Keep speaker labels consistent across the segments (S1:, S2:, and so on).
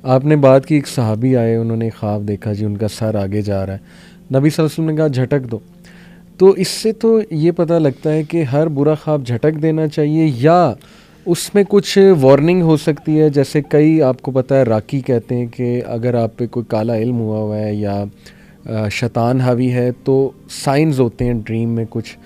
S1: आपने बात की, एक सहाबी आए, उन्होंने ख्वाब देखा जी, उनका सर आगे जा रहा है। नबी सल्लल्लाहु अलैहि वसल्लम ने कहा झटक दो। तो इससे तो ये पता लगता है कि हर बुरा ख्वाब झटक देना चाहिए, या उसमें कुछ वार्निंग हो सकती है। जैसे कई, आपको पता है, राकी कहते हैं कि अगर आप पे कोई काला इल्म हुआ है या शैतान हावी है, तो साइंस होते हैं ड्रीम में कुछ,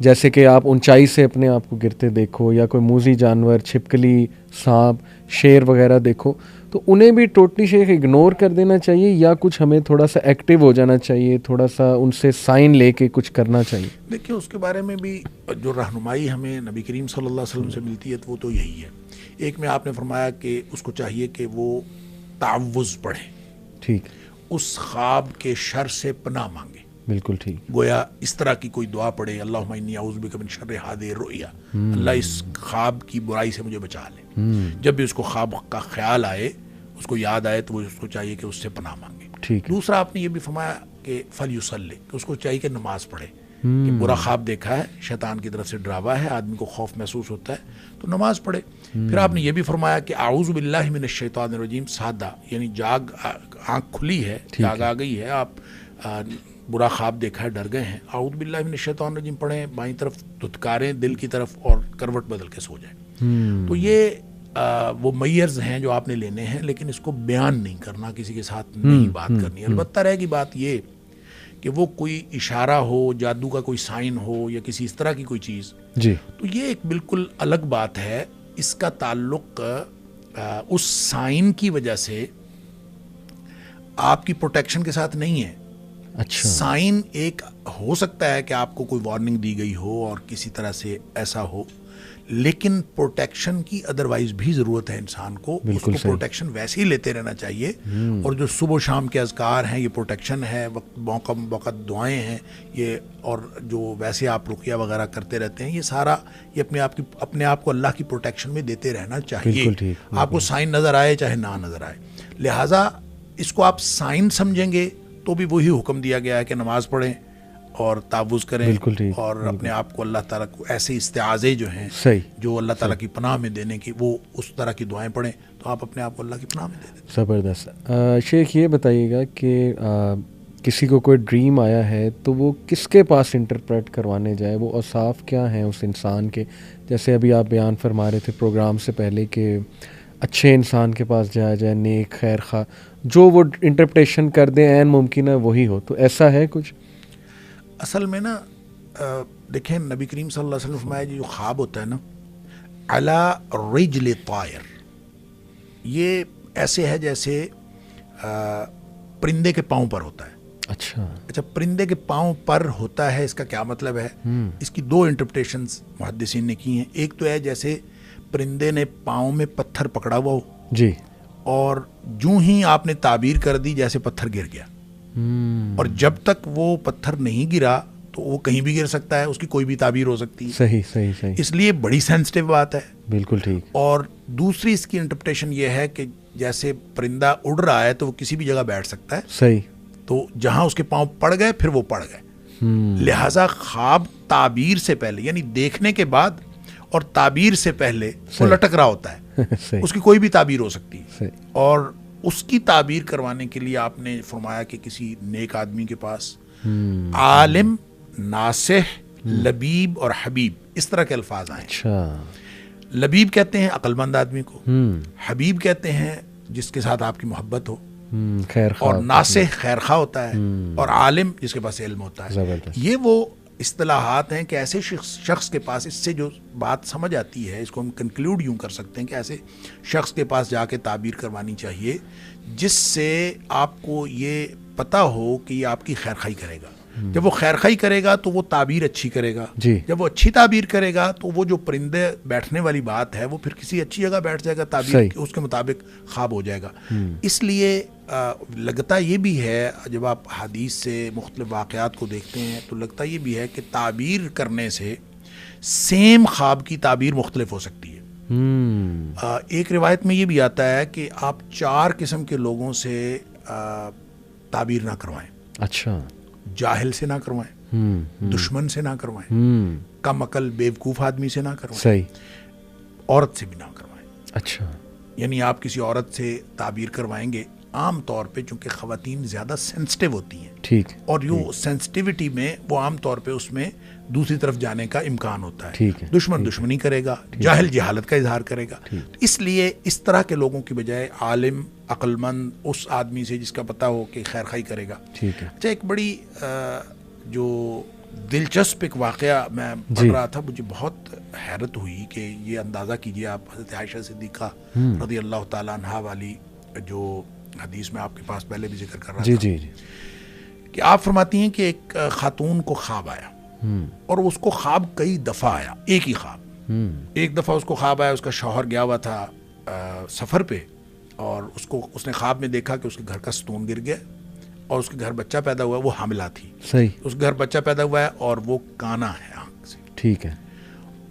S1: जैसे कि आप ऊंचाई से अपने आप को गिरते देखो, या कोई मूजी जानवर, छिपकली, सांप, शेर वगैरह देखो, तो उन्हें भी टोटली शेख इग्नोर कर देना चाहिए, या कुछ हमें थोड़ा सा एक्टिव हो जाना चाहिए, थोड़ा सा उनसे साइन लेके कुछ करना चाहिए?
S2: देखिए, उसके बारे में भी जो रहनुमाई हमें नबी करीम सल्लल्लाहु अलैहि वसल्लम से मिलती है, तो वो तो यही है। एक में आपने फरमाया कि उसको चाहिए कि वो तावुज़ पढ़े,
S1: ठीक,
S2: उस ख्वाब के शर से पनाह मांगे।
S1: बिल्कुल ठीक।
S2: गोया इस तरह की कोई दुआ पढ़े, अल्लाहुम्मा इन्नी अऊज़ु बिका मिन शर्रि हाज़िहि रुया, अल्लाह इस ख्वाब की बुराई से मुझे बचा ले। जब भी उसको ख्वाब का ख्याल आए, उसको याद आए, तो वो उसको चाहिए कि उससे पनाह मांगे।
S1: ठीक है।
S2: दूसरा आपने ये भी फरमाया कि फल युसल्ली, कि उसको चाहिए कि नमाज पढ़े, कि बुरा ख्वाब देखा है, शैतान की तरफ से डरावा है, आदमी को खौफ महसूस होता है, तो नमाज पढ़े। फिर आपने ये भी फरमाया कि आऊज़ु बिल्लाहि मिनश शैतानिर रजीम, सादा, यानी जाग, आँख खुली है, जाग आ गई है, आप बुरा ख्वाब देखा है, डर गए हैं, आऊज़ु बिल्लाहि मिनश शैतानिर रजीम पढ़ें, बाईं तरफ धुतकारें दिल की तरफ और करवट बदल के सो जाए। तो ये वो मैयर्स हैं जो आपने लेने हैं, लेकिन इसको बयान नहीं करना, किसी के साथ नहीं बात करनी। अलबत्ता रहेगी बात ये कि वो कोई इशारा हो, जादू का कोई साइन हो, या किसी इस तरह की कोई चीज़
S1: जी,
S2: तो ये एक बिल्कुल अलग बात है। इसका ताल्लुक उस साइन की वजह से आपकी प्रोटेक्शन के साथ नहीं है।
S1: अच्छा,
S2: साइन एक हो सकता है कि आपको कोई वार्निंग दी गई हो और किसी तरह से ऐसा हो, लेकिन प्रोटेक्शन की अदरवाइज भी ज़रूरत है इंसान को। उसको प्रोटेक्शन वैसे ही लेते रहना चाहिए। और जो सुबह शाम के अज़कार हैं, ये प्रोटेक्शन है, वक्त मौका दुआएं हैं ये, और जो वैसे आप रुकिया वगैरह करते रहते हैं, ये सारा ये अपने आप को अल्लाह की प्रोटेक्शन में देते रहना चाहिए। आपको साइन नज़र आए चाहे ना नज़र आए। लिहाजा इसको आप साइन समझेंगे तो भी वही हुक्म दिया गया है कि नमाज पढ़ें और तावुज़ करें, और अपने आप को अल्लाह ताला को ऐसे इस्तेआज़े जो हैं, जो अल्लाह ताला की पनाह में देने की, वो उस तरह की दुआएं पढ़ें, तो आप अपने आप को अल्लाह की पनाह में दे दें।
S1: ज़बरदस्त। शेख, ये बताइएगा कि किसी को कोई ड्रीम आया है, तो वो किसके पास इंटरप्रेट करवाने जाए? वो औसाफ क्या हैं उस इंसान के? जैसे अभी आप बयान फरमा रहे थे प्रोग्राम से पहले कि अच्छे इंसान के पास जाया जाए, नेक, खैर खा, जो वो इंटरप्रिटेशन कर दे, ऐन मुमकिन है वही हो, तो ऐसा है कुछ?
S2: असल में ना देखें, नबी करीम सल्लल्लाहु अलैहि वसल्लम फरमाया, जो ख्वाब होता है ना, अला रिजल तायर, ये ऐसे है जैसे परिंदे के पाँव पर होता है। अच्छा, परिंदे के पाँव पर होता है, इसका क्या मतलब है? इसकी दो इंटरप्रिटेशंस मुहद्दिसीन ने की हैं। एक तो है जैसे परिंदे ने पाँव में पत्थर पकड़ा हुआ हो
S1: जी, और
S2: जूं ही आपने ताबीर कर दी जैसे पत्थर गिर गया, और जब तक वो पत्थर नहीं गिरा तो वो कहीं भी गिर सकता है, उसकी कोई भी ताबीर हो सकती है।
S1: सही।
S2: इसलिए बड़ी सेंसिटिव बात है।
S1: बिल्कुल ठीक।
S2: और दूसरी इसकी इंटरप्रिटेशन ये है कि जैसे परिंदा उड़ रहा है तो वो किसी भी जगह बैठ सकता है।
S1: सही।
S2: तो जहां उसके पांव पड़ गए फिर वो पड़ गए। लिहाजा ख्वाब ताबीर से पहले, यानी देखने के बाद और ताबीर से पहले वो लटक रहा होता है। उसकी कोई भी ताबीर हो सकती है। और उसकी ताबीर करवाने के लिए आपने फरमाया कि किसी नेक आदमी के पास, आलिम, नासिह, लबीब और हबीब, इस तरह के अल्फाज आए।
S1: अच्छा।
S2: लबीब कहते हैं अक्लमंद आदमी को, हबीब कहते हैं जिसके साथ आपकी मोहब्बत हो, और नासिह खैरखा होता है, और आलिम जिसके पास इल्म होता है। ये वो इस्तिलाहात हैं कि ऐसे शख्स के पास, इससे जो बात समझ आती है, इसको हम कंक्लूड यूं कर सकते हैं कि ऐसे शख्स के पास जाके ताबीर करवानी चाहिए जिससे आपको ये पता हो कि ये आपकी खैर खाई करेगा। जब वो खैर खाई करेगा तो वो ताबीर अच्छी करेगा। जब वो अच्छी ताबीर करेगा तो वो जो परिंदे बैठने वाली बात है वो फिर किसी अच्छी जगह बैठ जाएगा, ताबीर उसके मुताबिक ख्वाब हो जाएगा। इसलिए लगता ये भी है, जब आप हदीस से मुख्तलिफ वाक़यात को देखते हैं तो लगता ये भी है कि ताबीर करने से सेम ख्वाब की ताबीर मुख्तलिफ हो सकती है। एक रिवायत में ये भी आता है कि आप 4 किस्म के लोगों से ताबीर ना करवाएं। अच्छा। जाहिल से ना करवाएं, दुश्मन से ना करवाएं, कम अकल बेवकूफ़ आदमी से ना करवाएं, सही, औरत से भी ना करवाएं। अच्छा। यानी आप किसी औरत से ताबीर करवाएंगे, आम तौर पे चूंकि ख़वातीन ज़्यादा सेंसिटिव होती हैं,
S1: ठीक,
S2: और यो सेंसिटिविटी में वो आम तौर पे उसमें दूसरी तरफ जाने का इम्कान होता है,
S1: ठीक है,
S2: दुश्मन दुश्मनी करेगा, जाहिल जहालत का इजहार करेगा। तो इसलिए इस तरह के लोगों की बजाय आलिम अक्लमंद उस आदमी से जिसका पता हो कि खैर खाई करेगा।
S1: ठीक है।
S2: अच्छा, एक बड़ी जो दिलचस्प एक वाक़या मैं पढ़ रहा था, मुझे बहुत हैरत हुई कि ये अंदाज़ा कीजिए आप, हज़रत आयशा सिद्दीक़ा रज़ी अल्लाह ताला अन्हा वाली जो हदीस में आपके पास पहले भी जिक्र कर रहा था,
S1: जी,
S2: कि आप फरमाती हैं कि एक खातून को ख्वाब आया और उसको ख्वाब कई दफ़ा आया, एक ही ख्वाब। एक दफ़ा उसको ख्वाब आया, उसका शौहर गया हुआ था सफ़र पे और उसने ख्वाब में देखा कि उसके घर का स्तून गिर गया और उसके घर बच्चा पैदा हुआ, वो हामिला थी।
S1: सही।
S2: उसके घर बच्चा पैदा हुआ है और वो काना है आँख से।
S1: ठीक है।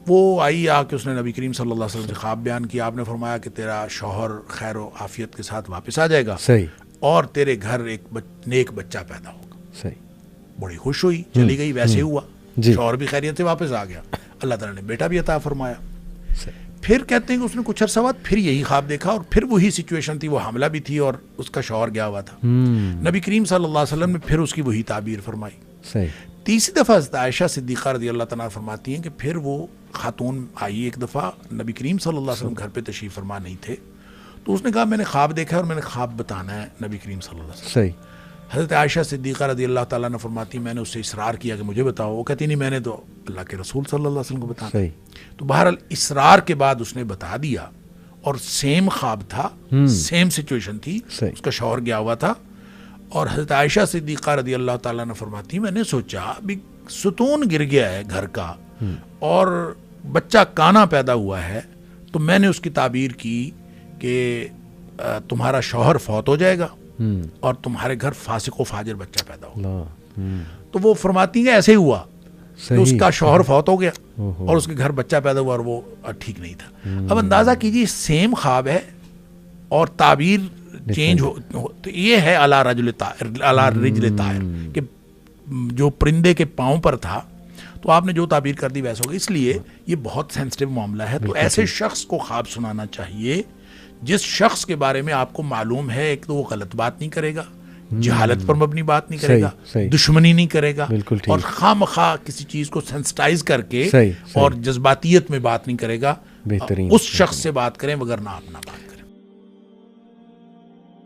S2: वो आई आके उसने नबी करीम सल्लल्लाहु अलैहि वसल्लम से ख्वाब बयान किया। आपने फरमाया कि तेरा शौहर खैर व आफियत के साथ वापस आ जाएगा।
S1: सही।
S2: और तेरे घर एक नेक बच्चा पैदा होगा।
S1: सही।
S2: बड़ी खुश हुई, चली गई। वैसे हुआ, शौहर भी खैरियत से वापस आ गया, अल्लाह ताला ने बेटा भी अता फरमाया। फिर कहते हैं कि उसने कुछ अरसा बाद फिर यही ख्वाब देखा और फिर वही सिचुएशन थी, वो हामला भी थी और उसका शौहर गया हुआ था। नबी करीम सल्लल्लाहु अलैहि वसल्लम ने फिर उसकी वही ताबीर फरमाई।
S1: सही।
S2: तीसरी दफ़ा हज़रत आयशा सिद्दीक़ा रज़ी अल्लाह तआला फरमाती हैं कि फिर वो खातून आई एक दफ़ा, नबी करीम सल्लल्लाहु अलैहि वसल्लम घर पे तशरीफ़ फरमा नहीं थे, तो उसने कहा मैंने ख्वाब देखा है और मैंने ख्वाब बताना है नबी करीम सल्लल्लाहु अलैहि वसल्लम।
S1: सही।
S2: हज़रत आयशा सिद्दीक़ा रज़ी अल्लाह तआला ने फरमाती मैंने उससे इसरार किया कि मुझे बताओ। वो कहती नहीं, मैंने तो अल्लाह के रसूल सल्लल्लाहु अलैहि वसल्लम को बताया।
S1: सही।
S2: तो बहरहाल इसरार के बाद उसने बता दिया और सेम ख्वाब था, सेम सिचुएशन थी, उसका शौहर गया हुआ था। और हज़रत आयशा सिद्दीक़ा रज़ी अल्लाह तआला ने फरमाती मैंने सोचा अभी सुतून गिर गया है घर का और बच्चा काना पैदा हुआ है, तो मैंने उसकी ताबीर की कि तुम्हारा शौहर फौत हो जाएगा और तुम्हारे घर फासिक व फाजिर बच्चा पैदा होगा। तो वो फरमाती है ऐसे ही हुआ कि उसका शौहर फौत हो गया और उसके घर बच्चा पैदा हुआ और वो ठीक नहीं था। अब अंदाजा कीजिए, सेम ख्वाब है और ताबीर चेंज हो। तो ये है अला रिजल तायर कि जो परिंदे के पाँव पर था तो आपने जो ताबीर कर दी वैसा होगा। इसलिए ये बहुत सेंसिटिव मामला है। तो ऐसे शख्स को ख्वाब सुनाना चाहिए जिस शख्स के बारे में आपको मालूम है एक तो वो गलत बात नहीं करेगा, जहालत पर मबनी बात नहीं करेगा, दुश्मनी नहीं करेगा और खामखा किसी चीज को सेंसिटाइज करके और जज्बातियत में बात नहीं करेगा। उस शख्स से बात करें वगरना आप ना बात